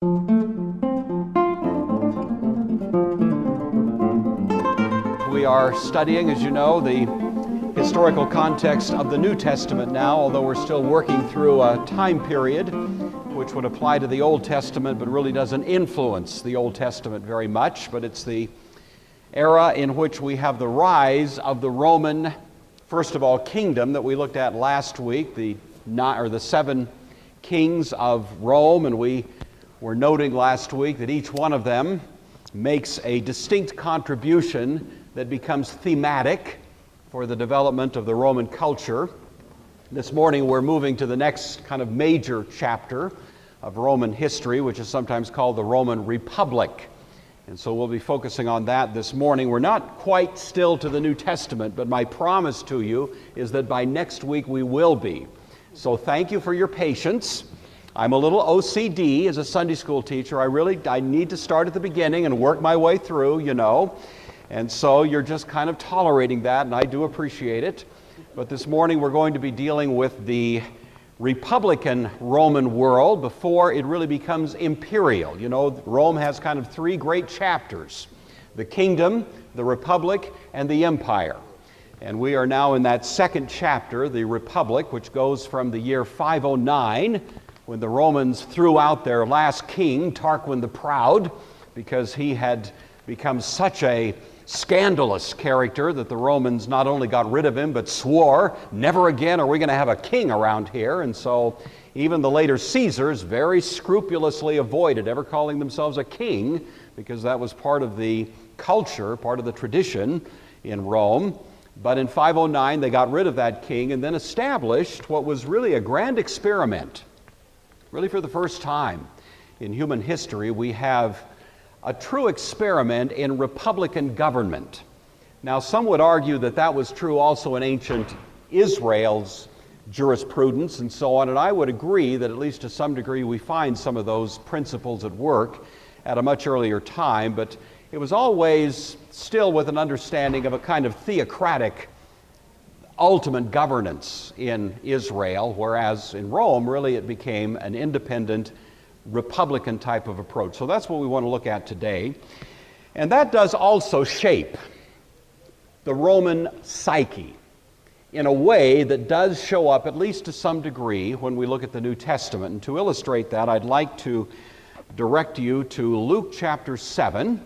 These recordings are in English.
We are studying, as you know, the historical context of the New Testament now, although we're still working through a time period which would apply to the Old Testament but really doesn't influence the Old Testament very much. But it's the era in which we have the rise of the Roman, first of all, kingdom that we looked at last week, the 7 kings of Rome, and we were noting last week that each one of them makes a distinct contribution that becomes thematic for the development of the Roman culture. This morning we're moving to the next kind of major chapter of Roman history, which is sometimes called the Roman Republic. And so we'll be focusing on that this morning. We're not quite still to the New Testament, but my promise to you is that by next week we will be. So thank you for your patience. I'm a little OCD as a Sunday school teacher. I need to start at the beginning and work my way through, you know. And so you're just kind of tolerating that, and I do appreciate it. But this morning we're going to be dealing with the Republican Roman world before it really becomes imperial. You know, Rome has kind of 3 great chapters: the kingdom, the republic, and the empire. And we are now in that second chapter, the Republic, which goes from the year 509, when the Romans threw out their last king, Tarquin the Proud, because he had become such a scandalous character that the Romans not only got rid of him, but swore, never again are we going to have a king around here. And so even the later Caesars very scrupulously avoided ever calling themselves a king, because that was part of the culture, part of the tradition in Rome. But in 509, they got rid of that king and then established what was really a grand experiment. Really, for the first time in human history, we have a true experiment in republican government. Now, some would argue that that was true also in ancient Israel's jurisprudence and so on, and I would agree that at least to some degree we find some of those principles at work at a much earlier time, but it was always still with an understanding of a kind of theocratic ultimate governance in Israel, whereas in Rome, really it became an independent republican type of approach. So that's what we want to look at today. And that does also shape the Roman psyche in a way that does show up, at least to some degree, when we look at the New Testament. And to illustrate that, I'd like to direct you to Luke chapter 7,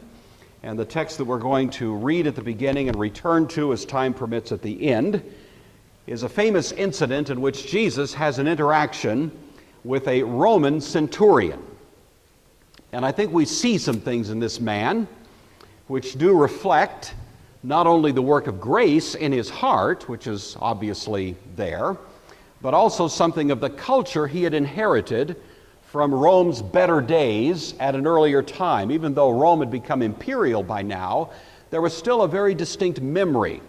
and the text that we're going to read at the beginning and return to as time permits at the end is a famous incident in which Jesus has an interaction with a Roman centurion. And I think we see some things in this man which do reflect not only the work of grace in his heart, which is obviously there, but also something of the culture he had inherited from Rome's better days at an earlier time. Even though Rome had become imperial by now, there was still a very distinct memory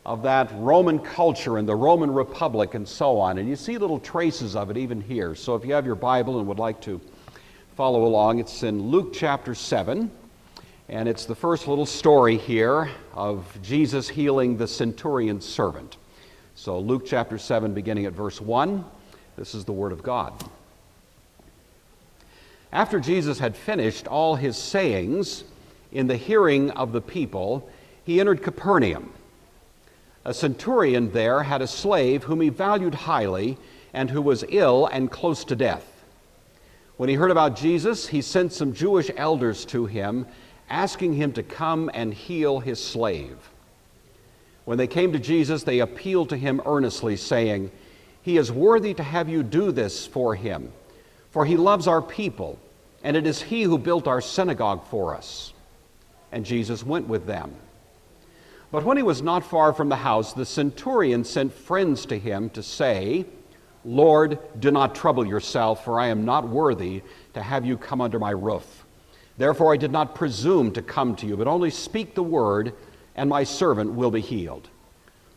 of that Roman culture and the Roman Republic and so on. And you see little traces of it even here. So if you have your Bible and would like to follow along, it's in Luke chapter 7. And it's the first little story here of Jesus healing the centurion's servant. So Luke chapter 7, beginning at verse 1, this is the word of God. After Jesus had finished all his sayings in the hearing of the people, he entered Capernaum. A centurion there had a slave whom he valued highly and who was ill and close to death. When he heard about Jesus, he sent some Jewish elders to him, asking him to come and heal his slave. When they came to Jesus, they appealed to him earnestly, saying, "He is worthy to have you do this for him, for he loves our people, and it is he who built our synagogue for us." And Jesus went with them. But when he was not far from the house, the centurion sent friends to him to say, "Lord, do not trouble yourself, for I am not worthy to have you come under my roof. Therefore I did not presume to come to you, but only speak the word, and my servant will be healed.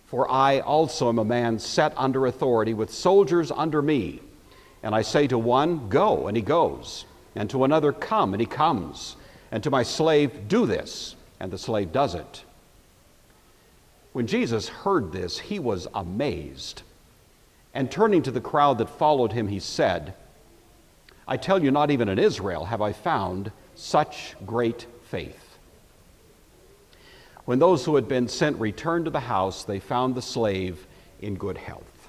For I also am a man set under authority, with soldiers under me. And I say to one, 'Go,' and he goes, and to another, 'Come,' and he comes, and to my slave, 'Do this,' and the slave does it." When Jesus heard this, he was amazed. And turning to the crowd that followed him, he said, I tell you, not even in Israel have I found such great faith. When those who had been sent returned to the house, they found the slave in good health.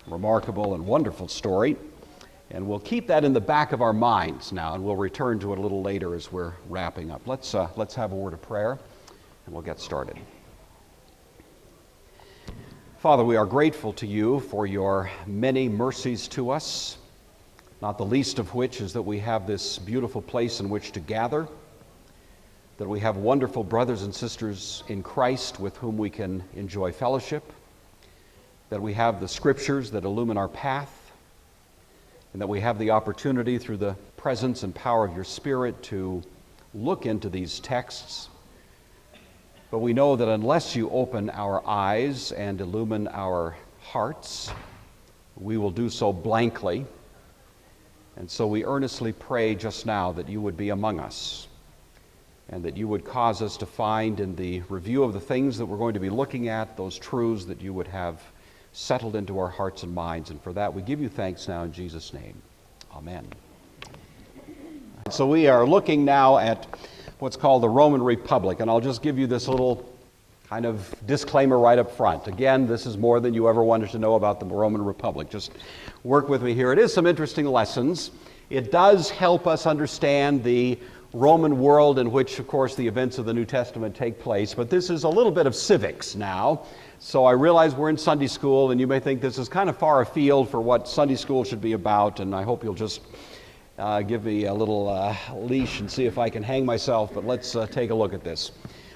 Remarkable and wonderful story. And we'll keep that in the back of our minds now, and we'll return to it a little later as we're wrapping up. Let's have a word of prayer, and we'll get started. Father, we are grateful to you for your many mercies to us, not the least of which is that we have this beautiful place in which to gather, that we have wonderful brothers and sisters in Christ with whom we can enjoy fellowship, that we have the scriptures that illumine our path, and that we have the opportunity through the presence and power of your Spirit to look into these texts. But we know that unless you open our eyes and illumine our hearts, we will do so blankly. And so we earnestly pray just now that you would be among us, and that you would cause us to find in the review of the things that we're going to be looking at, those truths that you would have settled into our hearts and minds. And for that, we give you thanks now in Jesus' name. Amen. So we are looking now at what's called the Roman Republic, and I'll just give you this little kind of disclaimer right up front. Again, this is more than you ever wanted to know about the Roman Republic. Just work with me here. It is some interesting lessons. It does help us understand the Roman world in which, of course, the events of the New Testament take place, but this is a little bit of civics now. So I realize we're in Sunday school, and you may think this is kind of far afield for what Sunday school should be about, and I hope you'll just give me a little leash and see if I can hang myself, but let's take a look at this.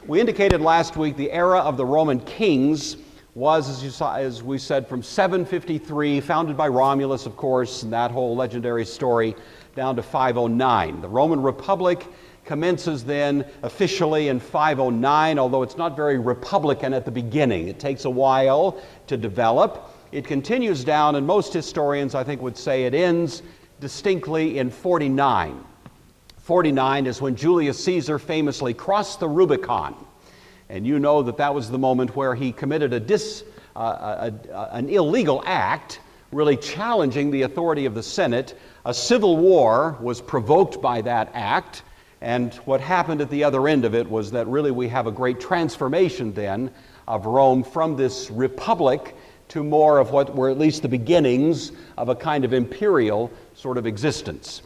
We indicated last week the era of the Roman kings was, as we said, from 753, founded by Romulus, of course, and that whole legendary story, down to 509. The Roman Republic commences then officially in 509, although it's not very republican at the beginning. It takes a while to develop. It continues down, and most historians, I think, would say it ends distinctly in 49. 49 is when Julius Caesar famously crossed the Rubicon. And you know that that was the moment where he committed an illegal act, really challenging the authority of the Senate. A civil war was provoked by that act. And what happened at the other end of it was that really we have a great transformation then of Rome from this republic to more of what were at least the beginnings of a kind of imperial sort of existence.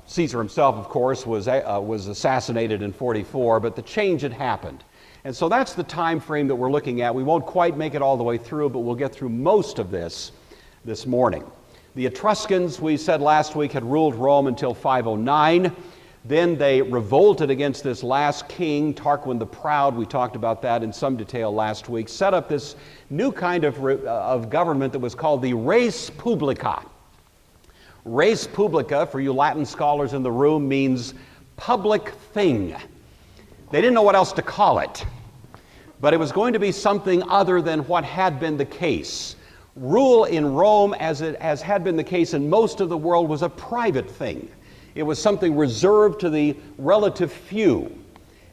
Caesar himself, of course, was assassinated in 44, but the change had happened. And so that's the time frame that we're looking at. We won't quite make it all the way through, but we'll get through most of this morning. The Etruscans, we said last week, had ruled Rome until 509. Then they revolted against this last king, Tarquin the Proud. We talked about that in some detail last week. Set up this new kind of government that was called the res publica. Res publica, for you Latin scholars in the room, means public thing. They didn't know what else to call it, but it was going to be something other than what had been the case. Rule in Rome, as had been the case in most of the world, was a private thing. It was something reserved to the relative few.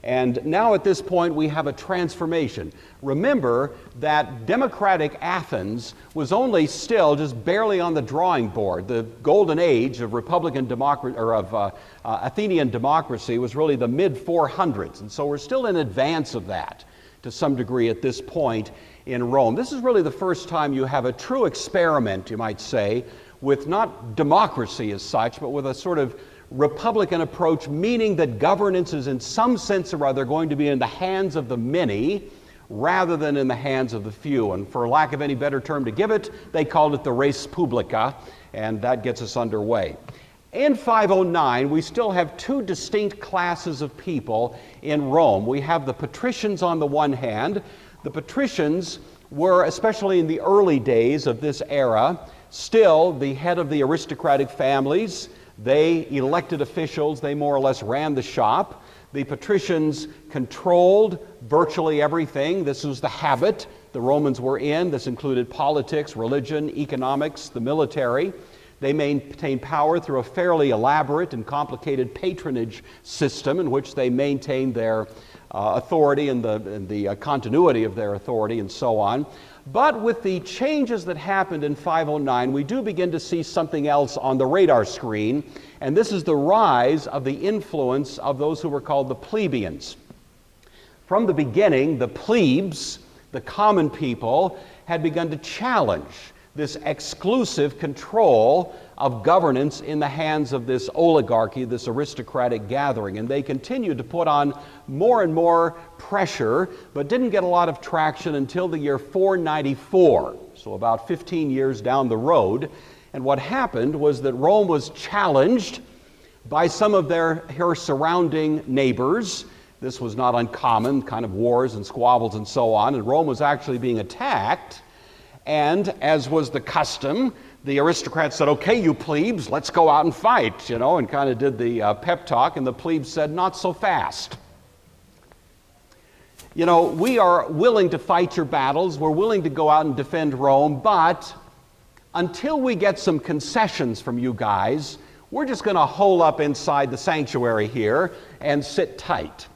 And now at this point we have a transformation. Remember that democratic Athens was only still just barely on the drawing board. The golden age of Republican democracy, or of Athenian democracy, was really the mid-400s. And so we're still in advance of that to some degree at this point in Rome. This is really the first time you have a true experiment, you might say, with not democracy as such, but with a sort of republican approach, meaning that governance is in some sense or other going to be in the hands of the many rather than in the hands of the few. And for lack of any better term to give it, they called it the res publica, and that gets us underway. In 509, we still have two distinct classes of people in Rome. We have the Patricians on the one hand. The Patricians were, especially in the early days of this era, still the head of the aristocratic families. They elected officials. They more or less ran the shop. The Patricians controlled virtually everything. This was the habit the Romans were in. This included politics, religion, economics, the military. They maintain power through a fairly elaborate and complicated patronage system in which they maintain their authority and the continuity of their authority and so on. But with the changes that happened in 509, we do begin to see something else on the radar screen, and this is the rise of the influence of those who were called the plebeians. From the beginning, the plebes, the common people, had begun to challenge this exclusive control of governance in the hands of this oligarchy, this aristocratic gathering. And they continued to put on more and more pressure, but didn't get a lot of traction until the year 494, so about 15 years down the road. And what happened was that Rome was challenged by some of her surrounding neighbors. This was not uncommon, kind of wars and squabbles and so on, and Rome was actually being attacked. And as was the custom, the aristocrats said, okay, you plebes, let's go out and fight, and kind of did the pep talk, and the plebes said, not so fast. We are willing to fight your battles, we're willing to go out and defend Rome, but until we get some concessions from you guys, we're just going to hole up inside the sanctuary here and sit tight.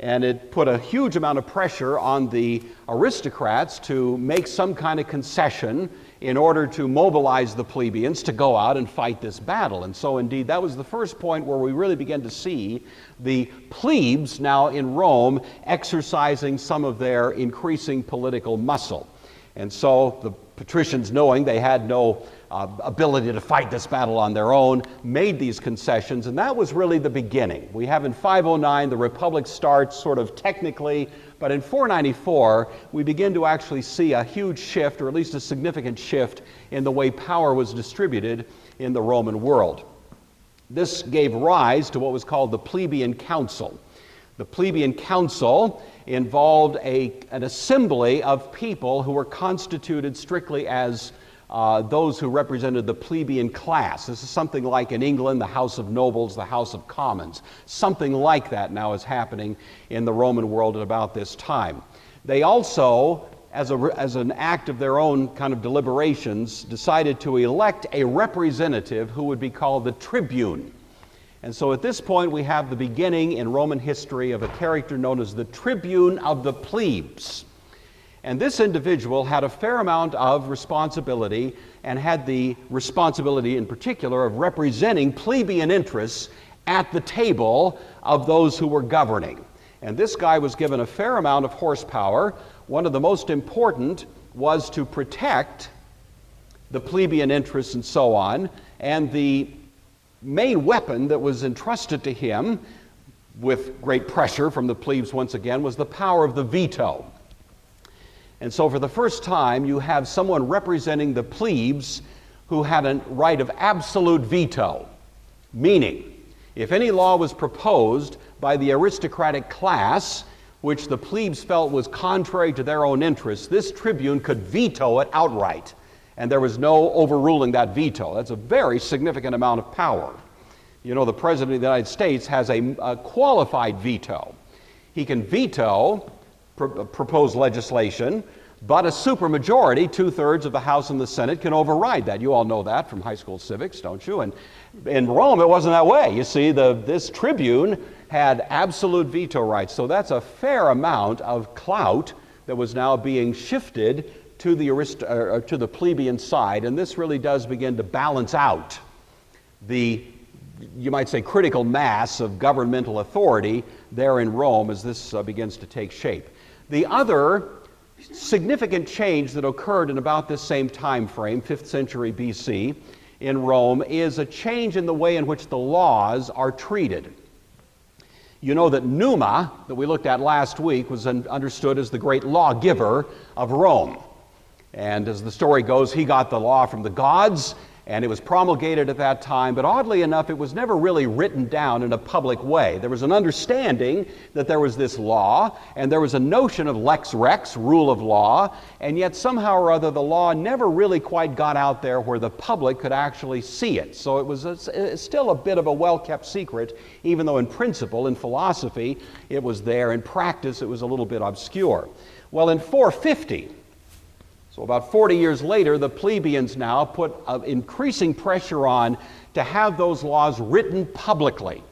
And it put a huge amount of pressure on the aristocrats to make some kind of concession in order to mobilize the plebeians to go out and fight this battle. And so indeed, that was the first point where we really began to see the plebes now in Rome exercising some of their increasing political muscle. And so the Patricians, knowing they had no ability to fight this battle on their own, made these concessions, and that was really the beginning. We have in 509, the Republic starts sort of technically, but in 494, we begin to actually see a huge shift, or at least a significant shift, in the way power was distributed in the Roman world. This gave rise to what was called the plebeian council. The plebeian council involved an assembly of people who were constituted strictly as those who represented the plebeian class. This is something like in England, the House of Nobles, the House of Commons. Something like that now is happening in the Roman world at about this time. They also, as an act of their own kind of deliberations, decided to elect a representative who would be called the tribune. And so at this point, we have the beginning in Roman history of a character known as the tribune of the plebes. And this individual had a fair amount of responsibility, and had the responsibility in particular of representing plebeian interests at the table of those who were governing. And this guy was given a fair amount of horsepower. One of the most important was to protect the plebeian interests and so on. And the main weapon that was entrusted to him, with great pressure from the plebes once again, was the power of the veto. And so for the first time, you have someone representing the plebes who had a right of absolute veto. Meaning, if any law was proposed by the aristocratic class, which the plebes felt was contrary to their own interests, this tribune could veto it outright. And there was no overruling that veto. That's a very significant amount of power. The President of the United States has a qualified veto. He can veto proposed legislation, but a supermajority, 2/3 of the House and the Senate, can override that. You all know that from high school civics, don't you? And in Rome, it wasn't that way. You see, this tribune had absolute veto rights. So that's a fair amount of clout that was now being shifted to the plebeian side, and this really does begin to balance out the, you might say, critical mass of governmental authority there in Rome as this begins to take shape. The other significant change that occurred in about this same time frame, 5th century BC, in Rome, is a change in the way in which the laws are treated. You know that Numa, that we looked at last week, was understood as the great lawgiver of Rome. And as the story goes, he got the law from the gods, and it was promulgated at that time, but oddly enough, it was never really written down in a public way. There was an understanding that there was this law, and there was a notion of lex rex, rule of law, and yet somehow or other the law never really quite got out there where the public could actually see it. So it was still a bit of a well-kept secret, even though in principle, in philosophy, it was there. In practice, it was a little bit obscure. Well, in 450, So about 40 years later, the plebeians now put increasing pressure on to have those laws written publicly.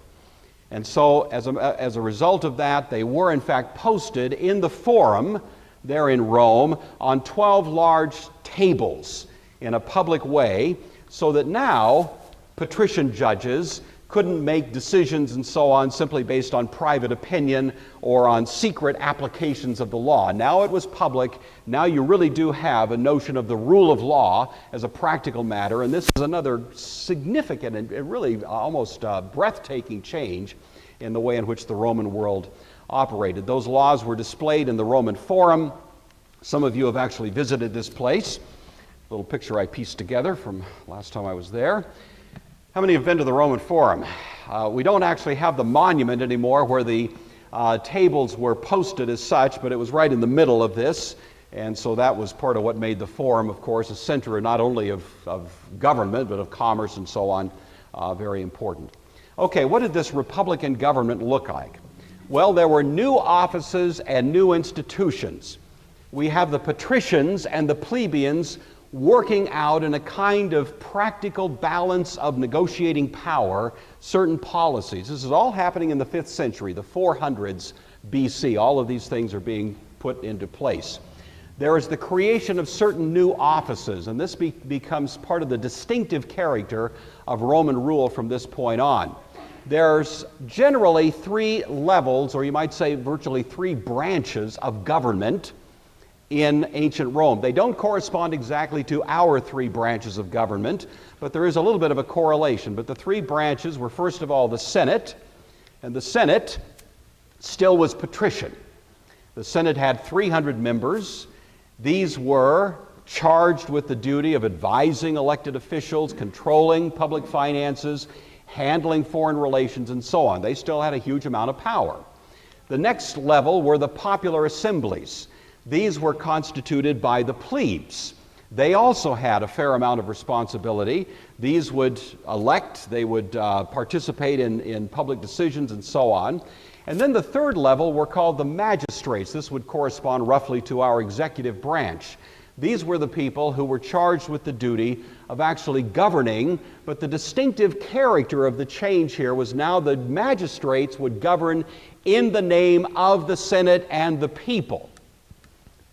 And so as a result of that, they were in fact posted in the Forum there in Rome on 12 large tables in a public way, so that now patrician judges couldn't make decisions and so on simply based on private opinion or on secret applications of the law. Now it was public. Now you really do have a notion of the rule of law as a practical matter, and this is another significant and really almost breathtaking change in the way in which the Roman world operated. Those laws were displayed in the Roman Forum. Some of you have actually visited this place. A little picture I pieced together from last time I was there. How many have been to the Roman Forum? We don't actually have the monument anymore where the tables were posted as such, but it was right in the middle of this, and so that was part of what made the Forum, of course, a center not only of government, but of commerce and so on, very important. Okay, what did this Republican government look like? Well, there were new offices and new institutions. We have the patricians and the plebeians working out in a kind of practical balance of negotiating power certain policies. This is all happening in the 5th century, the 400s BC. All of these things are being put into place. There is the creation of certain new offices, and this becomes part of the distinctive character of Roman rule from this point on. There's generally 3 levels, or you might say virtually 3 branches of government in ancient Rome. They don't correspond exactly to our 3 branches of government, but there is a little bit of a correlation. But the 3 branches were, first of all, the Senate, and the Senate still was patrician. The Senate had 300 members. These were charged with the duty of advising elected officials, controlling public finances, handling foreign relations, and so on. They still had a huge amount of power. The next level were the popular assemblies. These were constituted by the plebes. They also had a fair amount of responsibility. These would elect, they would participate in public decisions and so on. And then the third level were called the magistrates. This would correspond roughly to our executive branch. These were the people who were charged with the duty of actually governing, but the distinctive character of the change here was now the magistrates would govern in the name of the Senate and the people,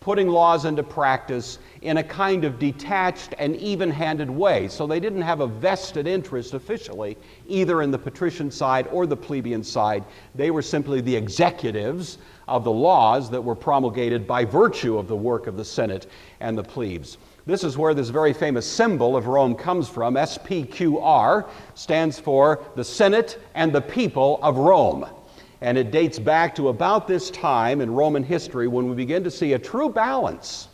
putting laws into practice in a kind of detached and even-handed way. So they didn't have a vested interest officially, either in the patrician side or the plebeian side. They were simply the executives of the laws that were promulgated by virtue of the work of the Senate and the plebes. This is where this very famous symbol of Rome comes from. SPQR stands for the Senate and the people of Rome. And it dates back to about this time in Roman history when we begin to see a true balance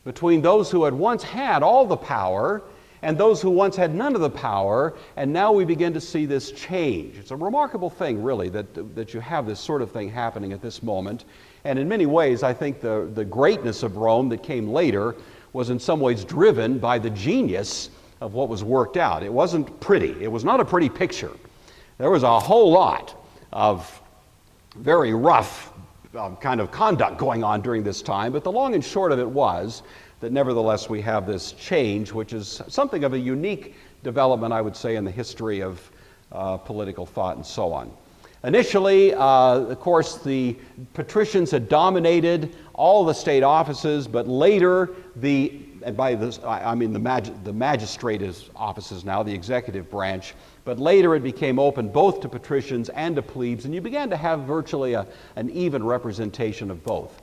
between those who had once had all the power and those who once had none of the power, and now we begin to see this change. It's a remarkable thing, really, that you have this sort of thing happening at this moment. And in many ways, I think the greatness of Rome that came later was in some ways driven by the genius of what was worked out. It wasn't pretty. It was not a pretty picture. There was a whole lot of very rough kind of conduct going on during this time, but the long and short of it was that nevertheless we have this change, which is something of a unique development, I would say, in the history of political thought and so on. Initially, of course, the patricians had dominated all the state offices, but later and by this I mean the magistrate's offices now, the executive branch, but later it became open both to patricians and to plebes, and you began to have virtually an even representation of both.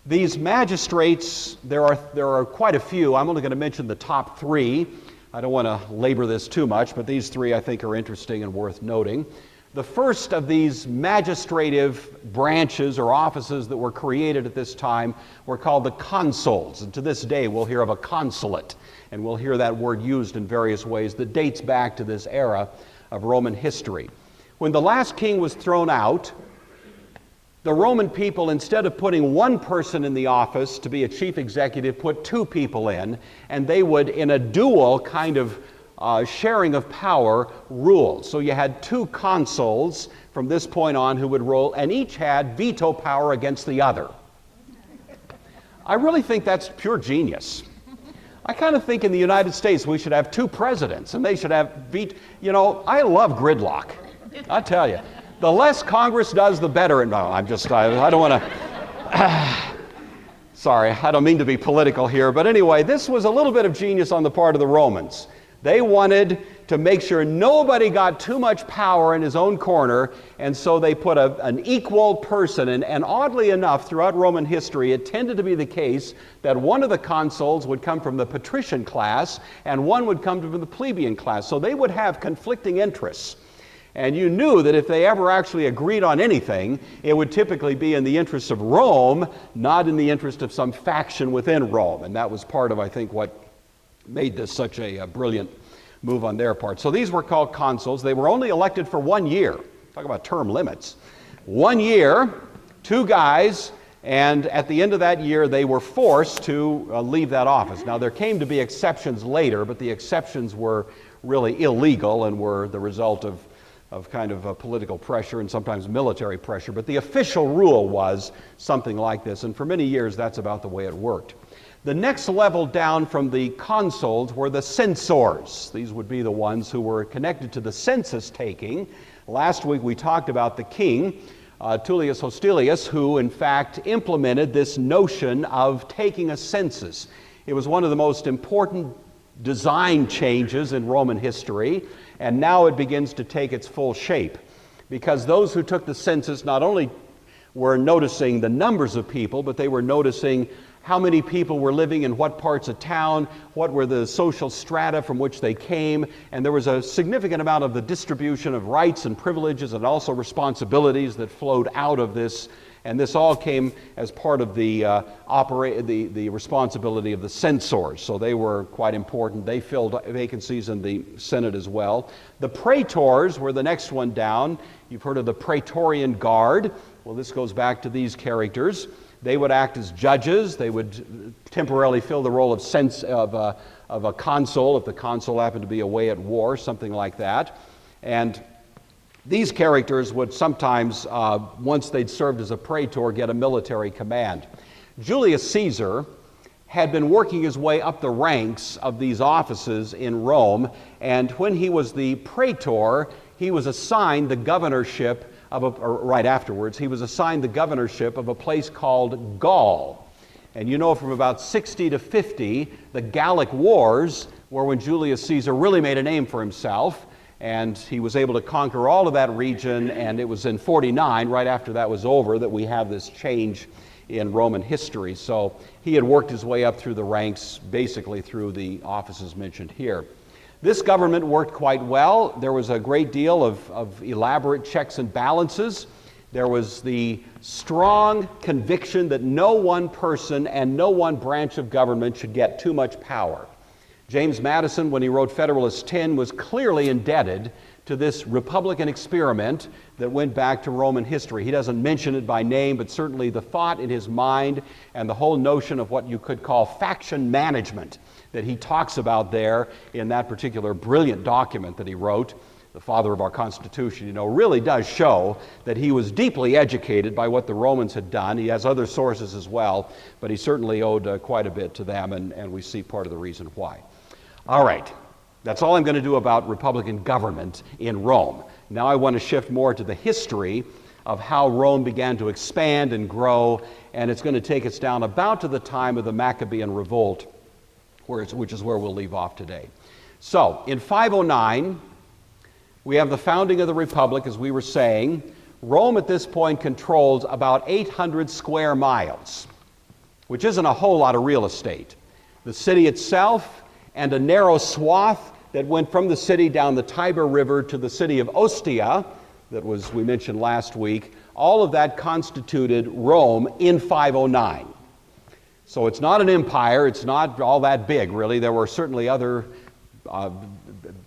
These magistrates, there are quite a few. I'm only going to mention the top 3. I don't want to labor this too much, but these 3 I think are interesting and worth noting. The first of these magistrative branches or offices that were created at this time were called the Consuls. And to this day, we'll hear of a consulate, and we'll hear that word used in various ways that dates back to this era of Roman history. When the last king was thrown out, the Roman people, instead of putting one person in the office to be a chief executive, put 2 people in, and they would, in a dual kind of sharing of power, rule. So you had 2 consuls from this point on who would rule, and each had veto power against the other. I really think that's pure genius. I kind of think in the United States we should have 2 presidents, and they should have you know, I love gridlock. I tell you, the less Congress does, the better. And no, I don't want to. Sorry, I don't mean to be political here, but anyway, this was a little bit of genius on the part of the Romans. They wanted to make sure nobody got too much power in his own corner, and so they put an equal person. And oddly enough, throughout Roman history, it tended to be the case that one of the consuls would come from the patrician class, and one would come from the plebeian class. So they would have conflicting interests. And you knew that if they ever actually agreed on anything, it would typically be in the interest of Rome, not in the interest of some faction within Rome. And that was part of, I think, what made this such a brilliant move on their part. So these were called consuls. They were only elected for 1 year. Talk about term limits. 1 year, 2 guys, and at the end of that year, they were forced to leave that office. Now, there came to be exceptions later, but the exceptions were really illegal and were the result of kind of political pressure and sometimes military pressure. But the official rule was something like this, and for many years, that's about the way it worked. The next level down from the consuls were the censors. These would be the ones who were connected to the census taking. Last week we talked about the king, Tullius Hostilius, who in fact implemented this notion of taking a census. It was one of the most important design changes in Roman history, and now it begins to take its full shape. Because those who took the census not only were noticing the numbers of people, but they were noticing how many people were living in what parts of town, what were the social strata from which they came, and there was a significant amount of the distribution of rights and privileges and also responsibilities that flowed out of this, and this all came as part of the responsibility of the censors, so they were quite important. They filled vacancies in the Senate as well. The praetors were the next one down. You've heard of the Praetorian Guard. Well, this goes back to these characters. They would act as judges. They would temporarily fill the role of a consul if the consul happened to be away at war, something like that. And these characters would sometimes, once they'd served as a praetor, get a military command. Julius Caesar had been working his way up the ranks of these offices in Rome, and when he was the praetor, he was assigned the governorship right afterwards, he was assigned the governorship of a place called Gaul. And you know, from about 60 to 50, the Gallic Wars were when Julius Caesar really made a name for himself, and he was able to conquer all of that region, and it was in 49, right after that was over, that we have this change in Roman history. So he had worked his way up through the ranks, basically through the offices mentioned here. This government worked quite well. There was a great deal of elaborate checks and balances. There was the strong conviction that no one person and no one branch of government should get too much power. James Madison, when he wrote Federalist 10, was clearly indebted to this Republican experiment that went back to Roman history. He doesn't mention it by name, but certainly the thought in his mind and the whole notion of what you could call faction management that he talks about there in that particular brilliant document that he wrote, the father of our Constitution, really does show that he was deeply educated by what the Romans had done. He has other sources as well, but he certainly owed quite a bit to them, and we see part of the reason why. All right, that's all I'm going to do about Republican government in Rome. Now I want to shift more to the history of how Rome began to expand and grow, and it's going to take us down about to the time of the Maccabean revolt, which is where we'll leave off today. So, in 509, we have the founding of the Republic, as we were saying. Rome at this point controls about 800 square miles, which isn't a whole lot of real estate. The city itself and a narrow swath that went from the city down the Tiber River to the city of Ostia, we mentioned last week, all of that constituted Rome in 509. So it's not an empire, it's not all that big, really. There were certainly other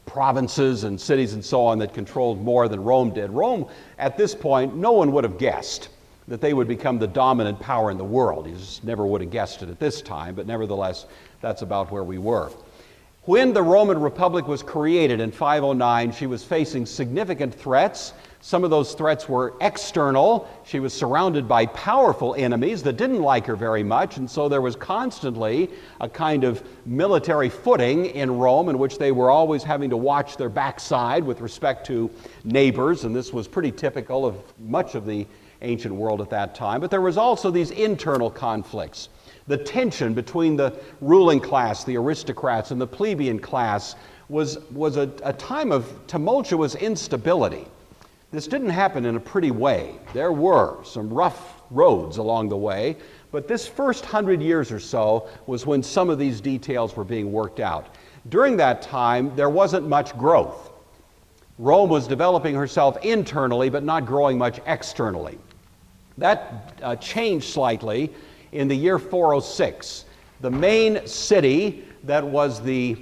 provinces and cities and so on that controlled more than Rome did. Rome, at this point, no one would have guessed that they would become the dominant power in the world. You just never would have guessed it at this time, but nevertheless, that's about where we were. When the Roman Republic was created in 509, she was facing significant threats. Some of those threats were external. She was surrounded by powerful enemies that didn't like her very much, and so there was constantly a kind of military footing in Rome in which they were always having to watch their backside with respect to neighbors, and this was pretty typical of much of the ancient world at that time. But there was also these internal conflicts. The tension between the ruling class, the aristocrats, and the plebeian class was a time of tumultuous instability. This didn't happen in a pretty way. There were some rough roads along the way, but this first 100 years or so was when some of these details were being worked out. During that time, there wasn't much growth. Rome was developing herself internally, but not growing much externally. That changed slightly in the year 406. The main city that was the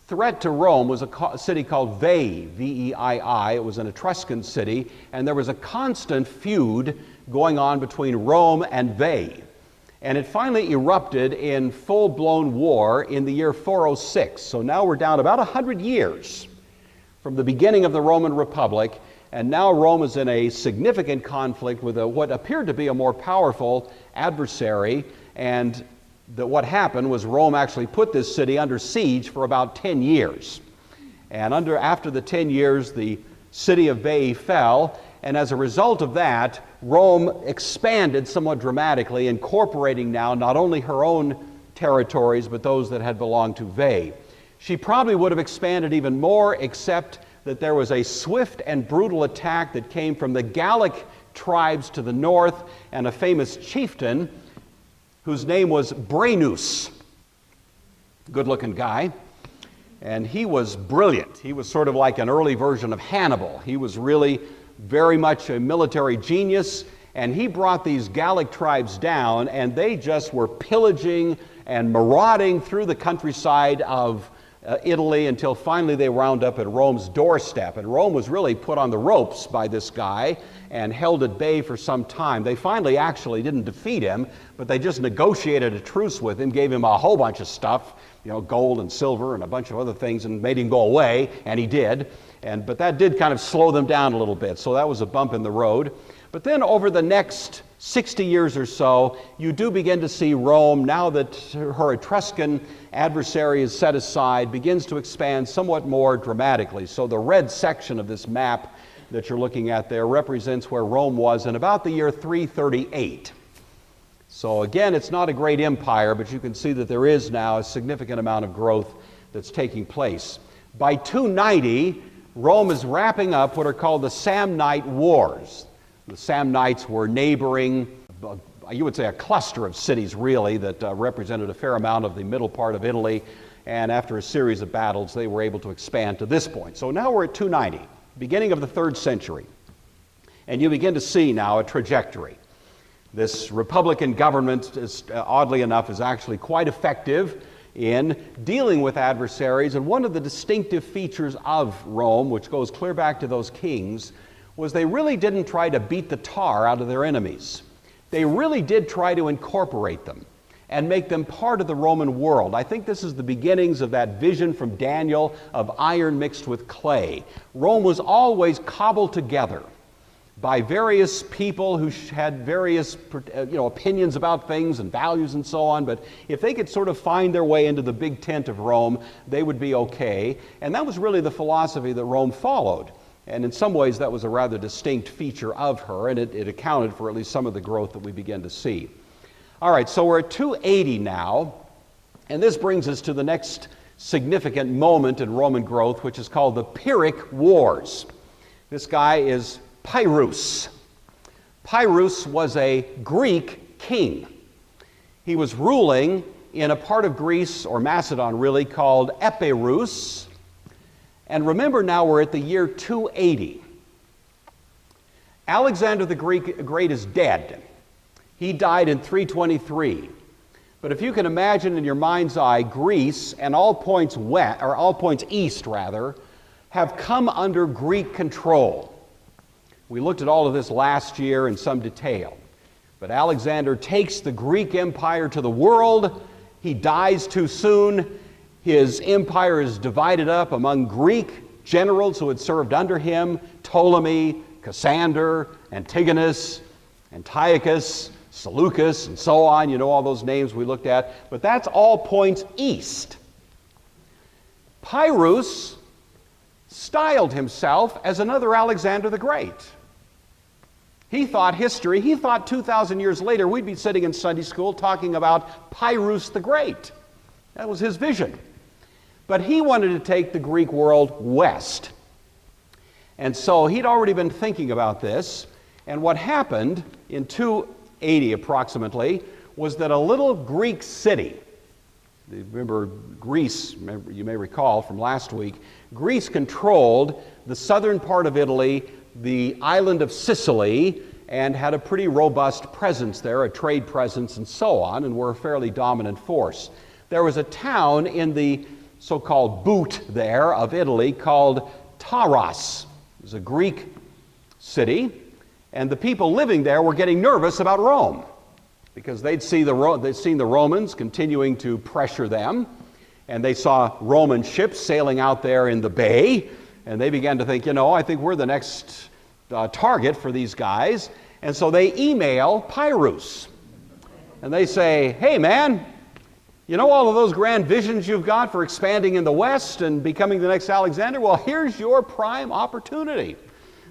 threat to Rome was a city called Veii, V-E-I-I. It was an Etruscan city, and there was a constant feud going on between Rome and Veii. And it finally erupted in full-blown war in the year 406. So now we're down about 100 years from the beginning of the Roman Republic, and now Rome is in a significant conflict with what appeared to be a more powerful adversary, and what happened was Rome actually put this city under siege for about 10 years. And after the 10 years, the city of Veii fell, and as a result of that, Rome expanded somewhat dramatically, incorporating now not only her own territories, but those that had belonged to Veii. She probably would have expanded even more, except that there was a swift and brutal attack that came from the Gallic tribes to the north, and a famous chieftain whose name was Brennus. Good-looking guy. And he was brilliant. He was sort of like an early version of Hannibal. He was really very much a military genius, and he brought these Gallic tribes down, and they just were pillaging and marauding through the countryside of Italy until finally they wound up at Rome's doorstep. And Rome was really put on the ropes by this guy and held at bay for some time. They finally actually didn't defeat him, but they just negotiated a truce with him, gave him a whole bunch of stuff, gold and silver and a bunch of other things, and made him go away, and he did. But that did kind of slow them down a little bit, so that was a bump in the road. But then over the next 60 years or so, you do begin to see Rome, now that her Etruscan adversary is set aside, begins to expand somewhat more dramatically. So the red section of this map that you're looking at there represents where Rome was in about the year 338. So again, it's not a great empire, but you can see that there is now a significant amount of growth that's taking place. By 290, Rome is wrapping up what are called the Samnite Wars. The Samnites were neighboring, you would say a cluster of cities really, that represented a fair amount of the middle part of Italy, and after a series of battles they were able to expand to this point. So now we're at 290, beginning of the 3rd century, and you begin to see now a trajectory. This Republican government, oddly enough, is actually quite effective in dealing with adversaries, and one of the distinctive features of Rome, which goes clear back to those kings, was they really didn't try to beat the tar out of their enemies. They really did try to incorporate them and make them part of the Roman world. I think this is the beginnings of that vision from Daniel of iron mixed with clay. Rome was always cobbled together by various people who had various opinions about things and values and so on, but if they could sort of find their way into the big tent of Rome, they would be okay. And that was really the philosophy that Rome followed. And in some ways, that was a rather distinct feature of her, and it accounted for at least some of the growth that we begin to see. All right, so we're at 280 now, and this brings us to the next significant moment in Roman growth, which is called the Pyrrhic Wars. This guy is Pyrrhus. Pyrrhus was a Greek king. He was ruling in a part of Greece, or Macedon really, called Epirus. And remember now we're at the year 280. Alexander the Great is dead. He died in 323. But if you can imagine in your mind's eye, Greece and all points east have come under Greek control. We looked at all of this last year in some detail. But Alexander takes the Greek Empire to the world. He dies too soon. His empire is divided up among Greek generals who had served under him: Ptolemy, Cassander, Antigonus, Antiochus, Seleucus, and so on. You know all those names we looked at. But that's all points east. Pyrrhus styled himself as another Alexander the Great. He thought 2,000 years later we'd be sitting in Sunday school talking about Pyrrhus the Great. That was his vision. But he wanted to take the Greek world west. And so he'd already been thinking about this. And what happened in 280 approximately was that a little Greek city, remember Greece, you may recall from last week, Greece controlled the southern part of Italy, the island of Sicily, and had a pretty robust presence there, a trade presence and so on, and were a fairly dominant force. There was a town in the so-called boot there of Italy called Taras. It was a Greek city, and the people living there were getting nervous about Rome because they'd seen the Romans continuing to pressure them, and they saw Roman ships sailing out there in the bay, and they began to think, I think we're the next target for these guys. And so they email Pyrrhus, and they say, hey man, all of those grand visions you've got for expanding in the West and becoming the next Alexander? Well, here's your prime opportunity,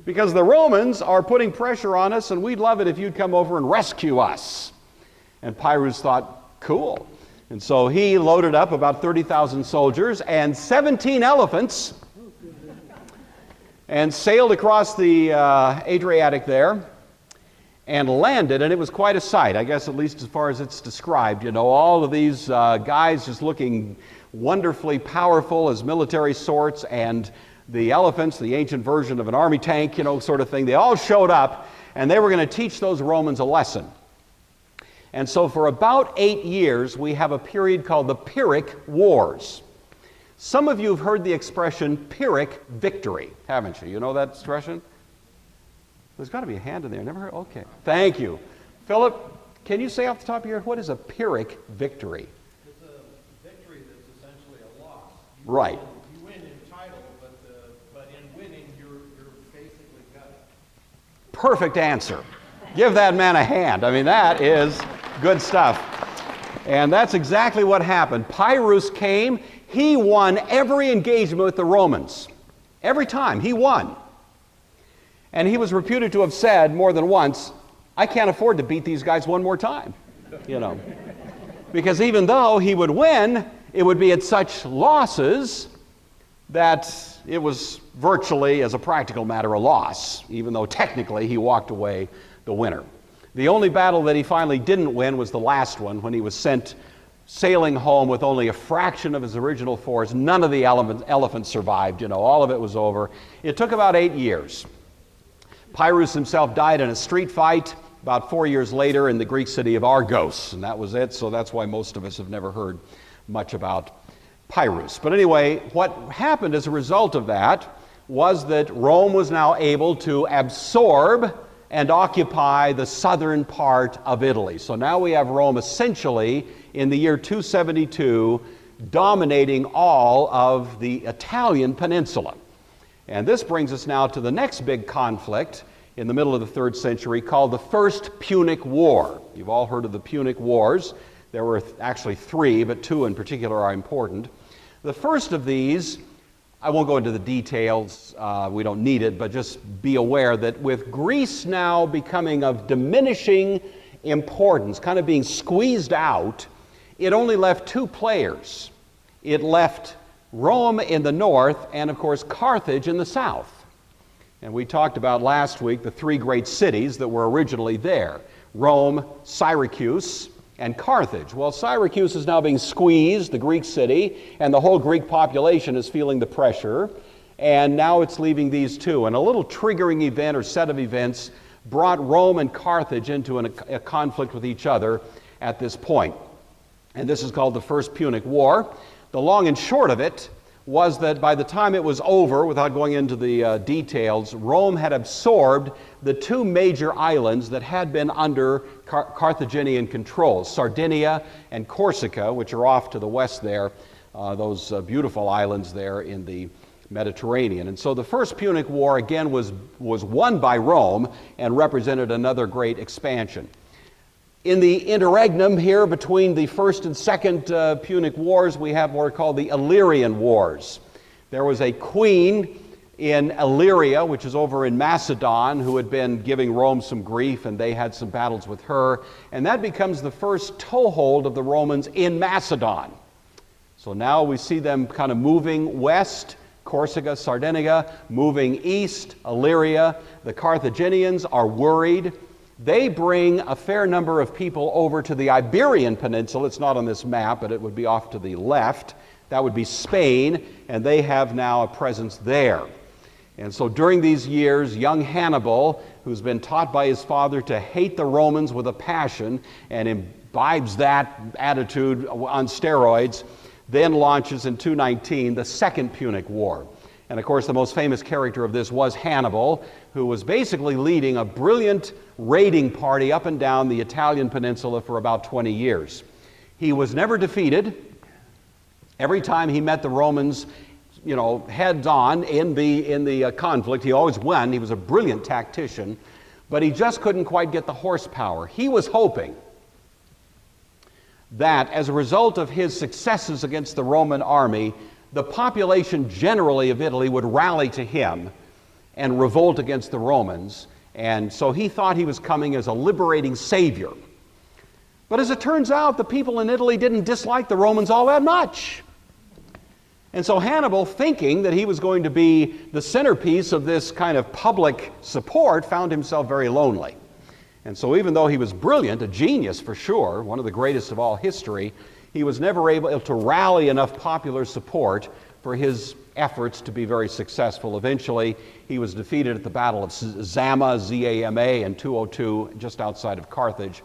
because the Romans are putting pressure on us, and we'd love it if you'd come over and rescue us. And Pyrrhus thought, cool. And so he loaded up about 30,000 soldiers and 17 elephants and sailed across the Adriatic there and landed, and it was quite a sight, I guess, at least as far as it's described. All of these guys just looking wonderfully powerful as military sorts, and the elephants, the ancient version of an army tank, sort of thing. They all showed up, and they were going to teach those Romans a lesson. And so for about 8 years, we have a period called the Pyrrhic Wars. Some of you have heard the expression Pyrrhic victory, haven't you? You know that expression? There's got to be a hand in there. Never heard? Okay. Thank you. Philip, can you say off the top of your head, what is a Pyrrhic victory? It's a victory that's essentially a loss. Right. You win in title, but in winning, you're basically got it. Perfect answer. Give that man a hand. I mean, that is good stuff. And that's exactly what happened. Pyrrhus came. He won every engagement with the Romans. Every time, he won. And he was reputed to have said more than once, I can't afford to beat these guys one more time. Because even though he would win, it would be at such losses that it was virtually, as a practical matter, a loss, even though technically he walked away the winner. The only battle that he finally didn't win was the last one, when he was sent sailing home with only a fraction of his original force. None of the elephants survived, all of it was over. It took about 8 years. Pyrrhus himself died in a street fight about 4 years later in the Greek city of Argos, and that was it, so that's why most of us have never heard much about Pyrrhus. But anyway, what happened as a result of that was that Rome was now able to absorb and occupy the southern part of Italy. So now we have Rome essentially in the year 272 dominating all of the Italian peninsula. And this brings us now to the next big conflict in the middle of the 3rd century called the First Punic War. You've all heard of the Punic Wars. There were actually 3, but 2 in particular are important. The first of these, I won't go into the details, we don't need it, but just be aware that with Greece now becoming of diminishing importance, kind of being squeezed out, it only left 2 players. It left Rome in the north and, of course, Carthage in the south. And we talked about last week the 3 great cities that were originally there: Rome, Syracuse, and Carthage. Well, Syracuse is now being squeezed, the Greek city, and the whole Greek population is feeling the pressure, and now it's leaving these 2. And a little triggering event or set of events brought Rome and Carthage into a conflict with each other at this point. And this is called the First Punic War. The long and short of it was that by the time it was over, without going into the details, Rome had absorbed the 2 major islands that had been under Carthaginian control, Sardinia and Corsica, which are off to the west there those beautiful islands there in the Mediterranean. And so the First Punic War, again, was won by Rome and represented another great expansion. In the interregnum here between the First and Second Punic Wars, we have what are called the Illyrian Wars. There was a queen in Illyria, which is over in Macedon, who had been giving Rome some grief, and they had some battles with her. And that becomes the first toehold of the Romans in Macedon. So now we see them kind of moving west, Corsica, Sardinia, moving east, Illyria. The Carthaginians are worried. They bring a fair number of people over to the Iberian Peninsula. It's not on this map, but it would be off to the left. That would be Spain, and they have now a presence there. And so during these years, young Hannibal, who's been taught by his father to hate the Romans with a passion and imbibes that attitude on steroids, then launches in 219 the Second Punic War. And of course, the most famous character of this was Hannibal, who was basically leading a brilliant raiding party up and down the Italian peninsula for about 20 years. He was never defeated. Every time he met the Romans, heads on in the conflict, he always won. He was a brilliant tactician, but he just couldn't quite get the horsepower. He was hoping that as a result of his successes against the Roman army, the population generally of Italy would rally to him and revolt against the Romans. And so he thought he was coming as a liberating savior. But as it turns out, the people in Italy didn't dislike the Romans all that much. And so Hannibal, thinking that he was going to be the centerpiece of this kind of public support, found himself very lonely. And so even though he was brilliant, a genius for sure, one of the greatest of all history, he was never able to rally enough popular support for his efforts to be very successful. Eventually, he was defeated at the Battle of Zama, Z-A-M-A, in 202, just outside of Carthage.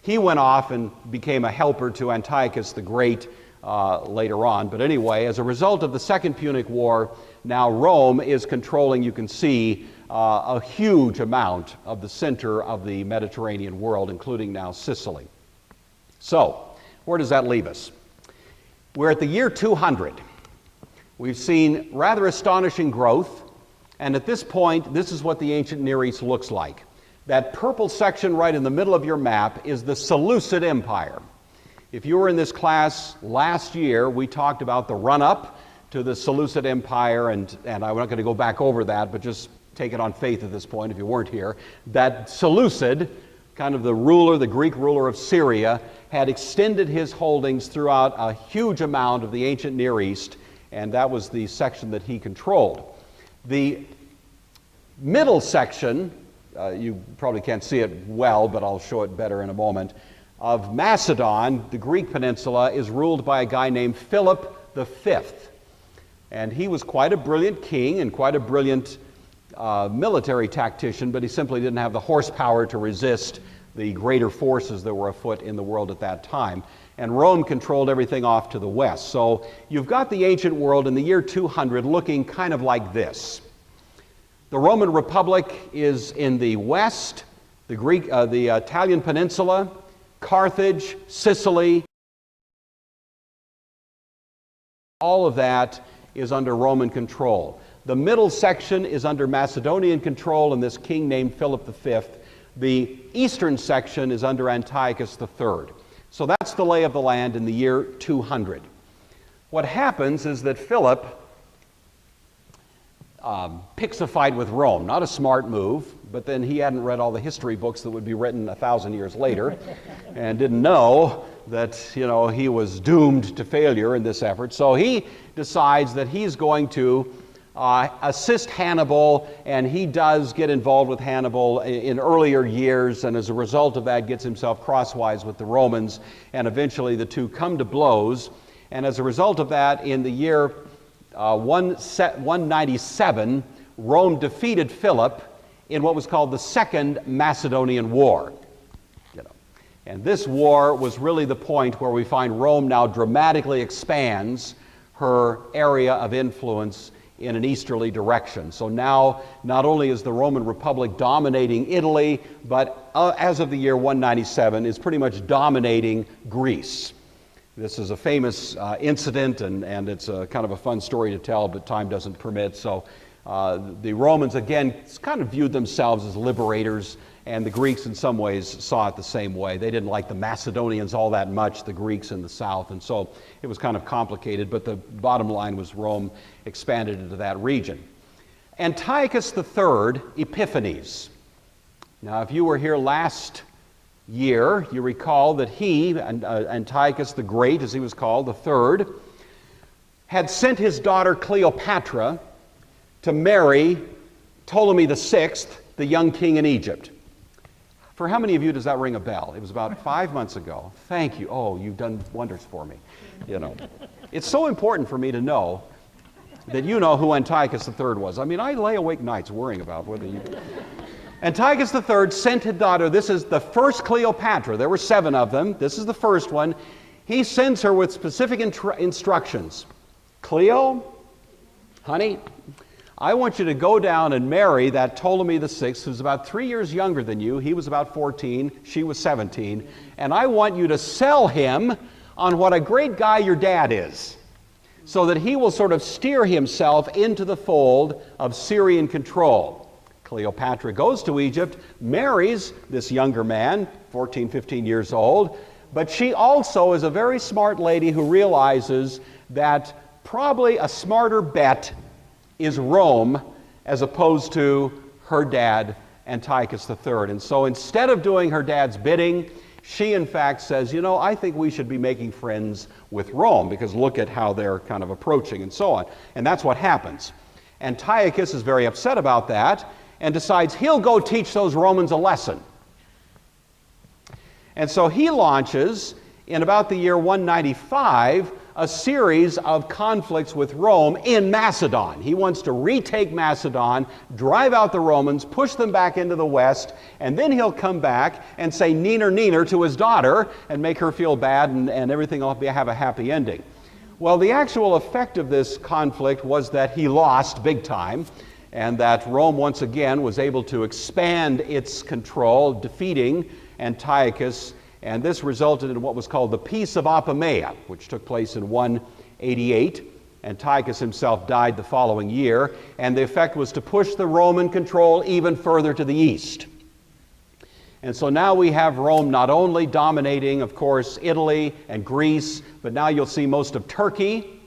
He went off and became a helper to Antiochus the Great later on. But anyway, as a result of the Second Punic War, now Rome is controlling, you can see, a huge amount of the center of the Mediterranean world, including now Sicily. So, where does that leave us? We're at the year 200. We've seen rather astonishing growth, and at this point, this is what the ancient Near East looks like. That purple section right in the middle of your map is the Seleucid Empire. If you were in this class last year, we talked about the run-up to the Seleucid Empire, and I'm not going to go back over that, but just take it on faith at this point if you weren't here, that Seleucid, kind of the ruler, the Greek ruler of Syria, had extended his holdings throughout a huge amount of the ancient Near East, and that was the section that he controlled. The middle section, you probably can't see it well, but I'll show it better in a moment, of Macedon, the Greek peninsula, is ruled by a guy named Philip V. And he was quite a brilliant king and quite a brilliant military tactician, but he simply didn't have the horsepower to resist the greater forces that were afoot in the world at that time. And Rome controlled everything off to the west. So you've got the ancient world in the year 200 looking kind of like this. The Roman Republic is in the west, the Italian peninsula, Carthage, Sicily, all of that is under Roman control. The middle section is under Macedonian control and this king named Philip V. The eastern section is under Antiochus III. So that's the lay of the land in the year 200. What happens is that Philip picks a fight with Rome. Not a smart move, but then he hadn't read all the history books that would be written 1,000 years later and didn't know that, he was doomed to failure in this effort. So he decides that he's going to assist Hannibal, and he does get involved with Hannibal in earlier years, and as a result of that gets himself crosswise with the Romans, and eventually the two come to blows. And as a result of that, in the year 197, Rome defeated Philip in what was called the Second Macedonian War. And this war was really the point where we find Rome now dramatically expands her area of influence in an easterly direction. So now, not only is the Roman Republic dominating Italy, but as of the year 197, is pretty much dominating Greece. This is a famous incident, and it's a kind of a fun story to tell, but time doesn't permit. So the Romans, again, kind of viewed themselves as liberators, and the Greeks in some ways saw it the same way. They didn't like the Macedonians all that much, the Greeks in the south, and so it was kind of complicated, but the bottom line was Rome expanded into that region. Antiochus III Epiphanes. Now, if you were here last year, you recall that he, Antiochus the Great, as he was called, the third, had sent his daughter Cleopatra to marry Ptolemy VI, the young king in Egypt. For how many of you does that ring a bell? It was about 5 months ago. Thank you. Oh, you've done wonders for me. You know, it's so important for me to know that you know who Antiochus III was. I mean, I lay awake nights worrying about whether you... Antiochus III sent his daughter. This is the first Cleopatra. There were 7 of them. This is the first one. He sends her with specific instructions. Cleo, honey, I want you to go down and marry that Ptolemy VI, who's about 3 years younger than you. He was about 14, she was 17. And I want you to sell him on what a great guy your dad is, so that he will sort of steer himself into the fold of Syrian control. Cleopatra goes to Egypt, marries this younger man, 14, 15 years old, but she also is a very smart lady who realizes that probably a smarter bet is Rome as opposed to her dad, Antiochus III. And so instead of doing her dad's bidding, she in fact says, you know, I think we should be making friends with Rome, because look at how they're kind of approaching and so on. And that's what happens. Antiochus is very upset about that and decides he'll go teach those Romans a lesson. And so he launches, in about the year 195, a series of conflicts with Rome in Macedon. He wants to retake Macedon, drive out the Romans, push them back into the west, and then he'll come back and say neener neener to his daughter and make her feel bad, and everything will have a happy ending. Well, the actual effect of this conflict was that he lost big time, and that Rome once again was able to expand its control, defeating Antiochus. And this resulted in what was called the Peace of Apamea, which took place in 188. Antiochus himself died the following year, and the effect was to push the Roman control even further to the east. And so now we have Rome not only dominating, of course, Italy and Greece, but now you'll see most of Turkey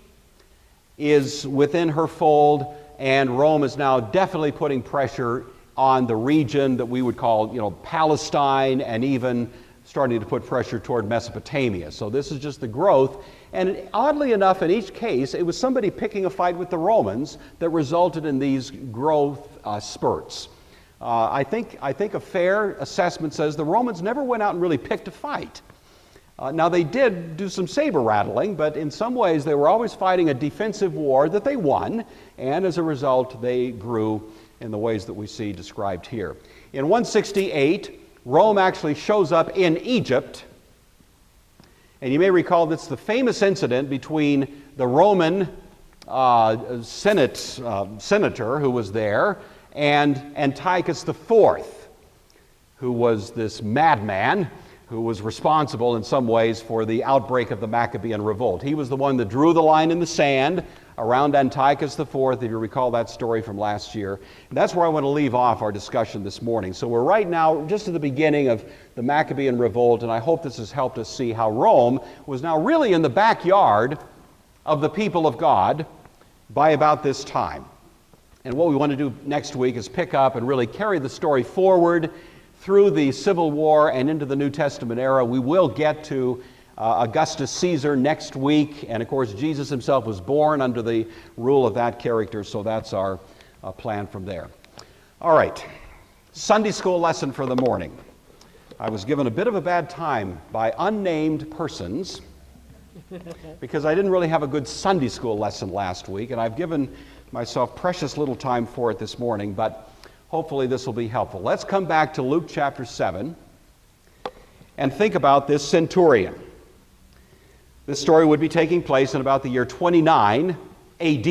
is within her fold, and Rome is now definitely putting pressure on the region that we would call, you know, Palestine, and even starting to put pressure toward Mesopotamia. So this is just the growth. And oddly enough, in each case, it was somebody picking a fight with the Romans that resulted in these growth spurts. I think a fair assessment says the Romans never went out and really picked a fight. Now they did do some saber rattling, but in some ways they were always fighting a defensive war that they won, and as a result they grew in the ways that we see described here. In 168, Rome actually shows up in Egypt, and you may recall that's the famous incident between the Roman senator who was there and Antiochus IV, who was this madman who was responsible in some ways for the outbreak of the Maccabean revolt. He was the one that drew the line in the sand around Antiochus IV, if you recall that story from last year. And that's where I want to leave off our discussion this morning. So we're right now just at the beginning of the Maccabean revolt, and I hope this has helped us see how Rome was now really in the backyard of the people of God by about this time. And what we want to do next week is pick up and really carry the story forward through the Civil War and into the New Testament era. We will get to Augustus Caesar next week, and of course Jesus himself was born under the rule of that character, so that's our plan from there. All right, Sunday school lesson for the morning. I was given a bit of a bad time by unnamed persons because I didn't really have a good Sunday school lesson last week, and I've given myself precious little time for it this morning, but hopefully this will be helpful. Let's come back to Luke chapter 7 and think about this centurion. This story would be taking place in about the year 29 AD,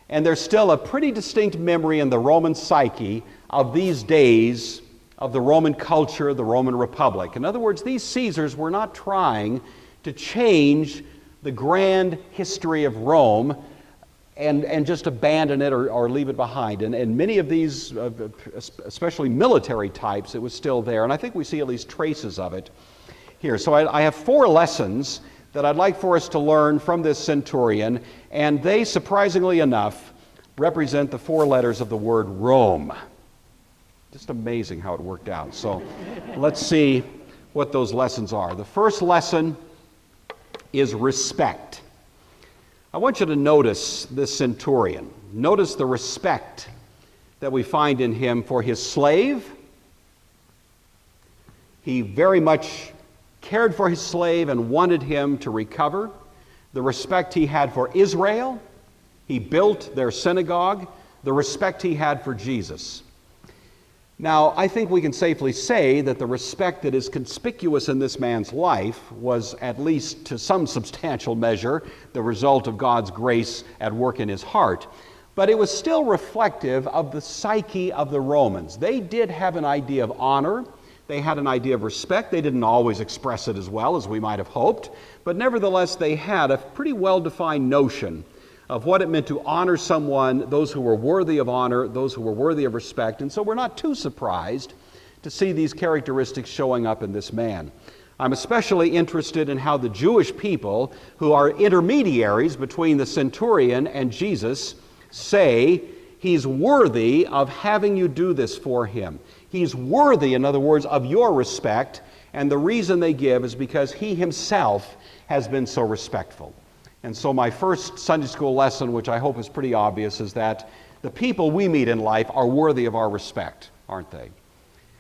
and there's still a pretty distinct memory in the Roman psyche of these days of the Roman culture, the Roman Republic. In other words, these Caesars were not trying to change the grand history of Rome and just abandon it or leave it behind. And many of these, especially military types, it was still there. And I think we see at least traces of it here. So I have 4 lessons that I'd like for us to learn from this centurion, and they, surprisingly enough, represent the 4 letters of the word Rome. Just amazing how it worked out. So let's see what those lessons are. The first lesson is respect. I want you to notice this centurion. Notice the respect that we find in him for his slave. He very much cared for his slave and wanted him to recover. The respect he had for Israel. He built their synagogue. The respect he had for Jesus. Now, I think we can safely say that the respect that is conspicuous in this man's life was, at least to some substantial measure, the result of God's grace at work in his heart. But it was still reflective of the psyche of the Romans. They did have an idea of honor. They had an idea of respect. They didn't always express it as well as we might have hoped, but nevertheless they had a pretty well-defined notion of what it meant to honor someone, those who were worthy of honor, those who were worthy of respect. And so we're not too surprised to see these characteristics showing up in this man. I'm especially interested in how the Jewish people, who are intermediaries between the centurion and Jesus, say he's worthy of having you do this for him. He's worthy, in other words, of your respect, and the reason they give is because he himself has been so respectful. And so my first Sunday school lesson, which I hope is pretty obvious, is that the people we meet in life are worthy of our respect, aren't they?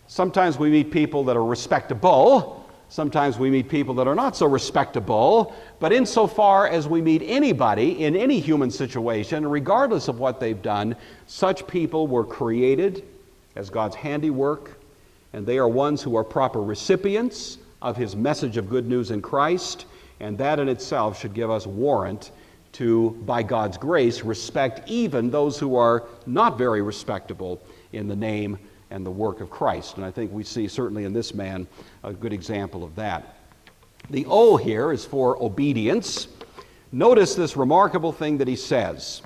Sometimes we meet people that are respectable. Sometimes we meet people that are not so respectable. But insofar as we meet anybody in any human situation, regardless of what they've done, such people were created as God's handiwork, and they are ones who are proper recipients of his message of good news in Christ. And that in itself should give us warrant to, by God's grace, respect even those who are not very respectable in the name and the work of Christ. And I think we see certainly in this man a good example of that. The O here is for obedience. Notice this remarkable thing that he says.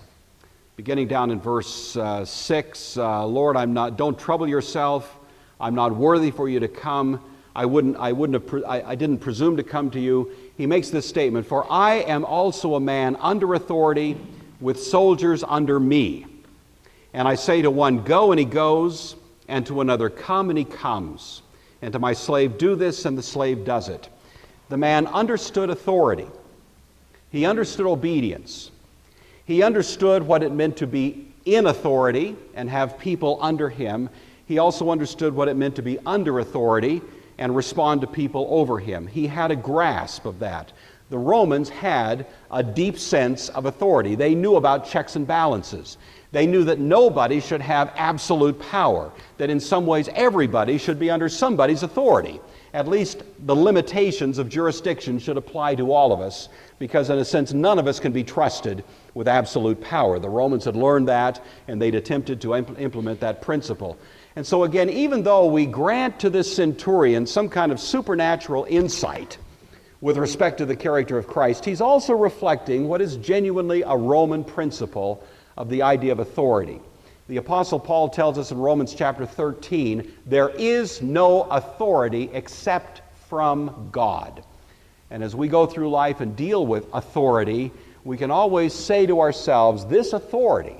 Beginning down in verse 6, Lord, don't trouble yourself. I'm not worthy for you to come. I didn't presume to come to you. He makes this statement, for I am also a man under authority with soldiers under me. And I say to one, go, and he goes, and to another, come, and he comes. And to my slave, do this, and the slave does it. The man understood authority. He understood obedience. He understood what it meant to be in authority and have people under him. He also understood what it meant to be under authority and respond to people over him. He had a grasp of that. The Romans had a deep sense of authority. They knew about checks and balances. They knew that nobody should have absolute power, that in some ways everybody should be under somebody's authority. At least the limitations of jurisdiction should apply to all of us, because in a sense none of us can be trusted with absolute power. The Romans had learned that, and they'd attempted to implement that principle. And so again, even though we grant to this centurion some kind of supernatural insight with respect to the character of Christ, he's also reflecting what is genuinely a Roman principle of the idea of authority. The Apostle Paul tells us in Romans chapter 13, there is no authority except from God. And as we go through life and deal with authority, we can always say to ourselves, this authority,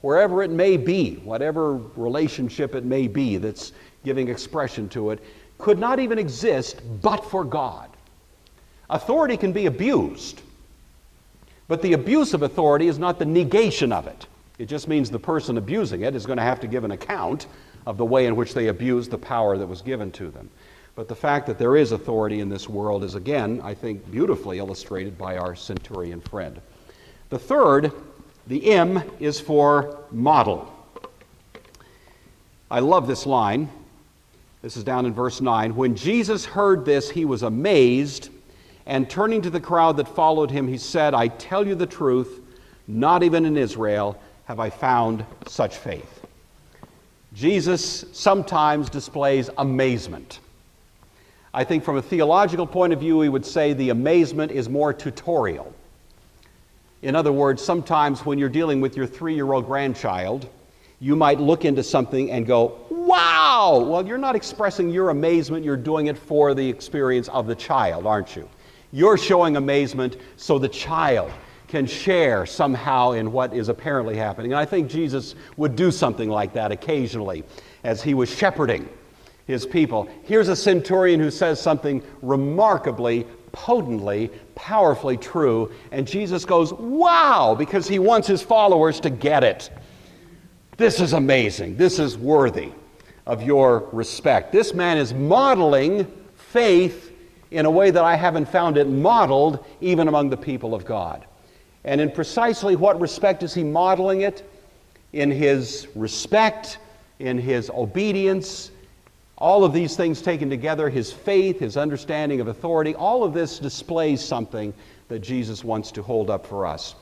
wherever it may be, whatever relationship it may be that's giving expression to it, could not even exist but for God. Authority can be abused, but the abuse of authority is not the negation of it. It just means the person abusing it is going to have to give an account of the way in which they abused the power that was given to them. But the fact that there is authority in this world is, again, I think, beautifully illustrated by our centurion friend. The third, the M, is for model. I love this line. This is down in verse 9. When Jesus heard this, he was amazed, and turning to the crowd that followed him, he said, I tell you the truth, not even in Israel have I found such faith. Jesus sometimes displays amazement. I think from a theological point of view, we would say the amazement is more tutorial. In other words, sometimes when you're dealing with your 3-year-old grandchild, you might look into something and go, wow! Well, you're not expressing your amazement, you're doing it for the experience of the child, aren't you? You're showing amazement so the child can share somehow in what is apparently happening. And I think Jesus would do something like that occasionally as he was shepherding his people. Here's a centurion who says something remarkably, potently, powerfully true, and Jesus goes, wow, because he wants his followers to get it. This is amazing. This is worthy of your respect. This man is modeling faith in a way that I haven't found it modeled even among the people of God. And in precisely what respect is he modeling it? In his respect, in his obedience, all of these things taken together, his faith, his understanding of authority, all of this displays something that Jesus wants to hold up for us.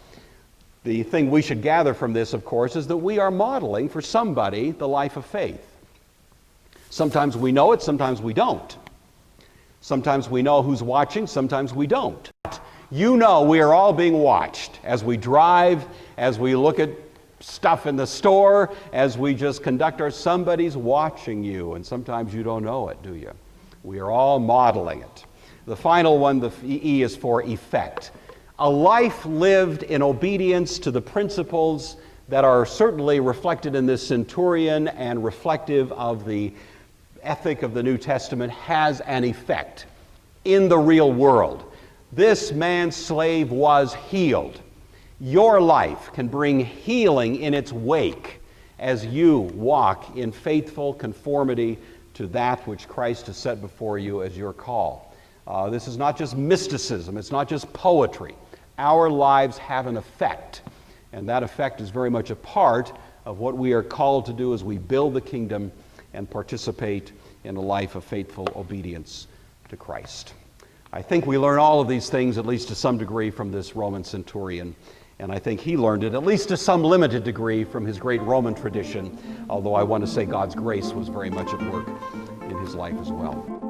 The thing we should gather from this, of course, is that we are modeling for somebody the life of faith. Sometimes we know it, sometimes we don't. Sometimes we know who's watching, sometimes we don't. You know we are all being watched as we drive, as we look at stuff in the store, as we just conduct somebody's watching you, and sometimes you don't know it, do you? We are all modeling it. The final one, the E, is for effect. A life lived in obedience to the principles that are certainly reflected in this centurion and reflective of the ethic of the New Testament has an effect in the real world. This man's slave was healed. Your life can bring healing in its wake as you walk in faithful conformity to that which Christ has set before you as your call. This is not just mysticism, it's not just poetry. Our lives have an effect, and that effect is very much a part of what we are called to do as we build the kingdom and participate in a life of faithful obedience to Christ. I think we learn all of these things, at least to some degree, from this Roman centurion, and I think he learned it, at least to some limited degree, from his great Roman tradition, although I want to say God's grace was very much at work in his life as well.